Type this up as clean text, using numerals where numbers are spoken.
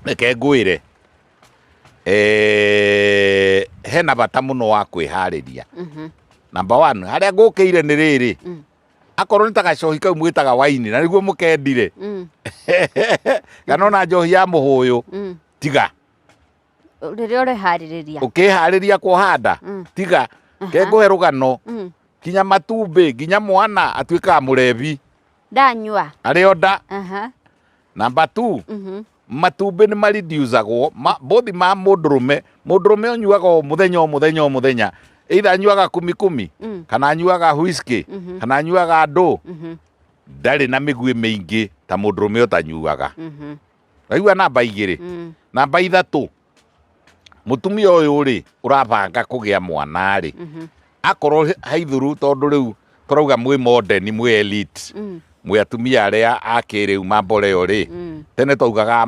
Reke ngwire hena bata muno wa kwihariria. Number 1 haria ngukire ni riri akorwo ni ta gacohi kau mwitaga waini na niguo mukendire kana ona njohi ya muhuyu tiga riria urehariria ukihariria kwoha tiga ke nguhe rugano kinya matumbi nginya mwana atuikaga murebi ndanyua ario nda. Number 2 matumbi ni maridiusagwo bothi ma mundurume onyuaga muthenya either anyuaga kumi kana anyuaga whisky kana anyuaga ndo ndari na migui mingi ta mundurume utanyuaga. Waigua namba 2 namba 3 mutumia uyu ri urabanga kugia mwana ri akorwo haithuru tondu riu turauga mwi modern mwi elite mwi atumia aria akiriu mambore yo ri tene twaugaga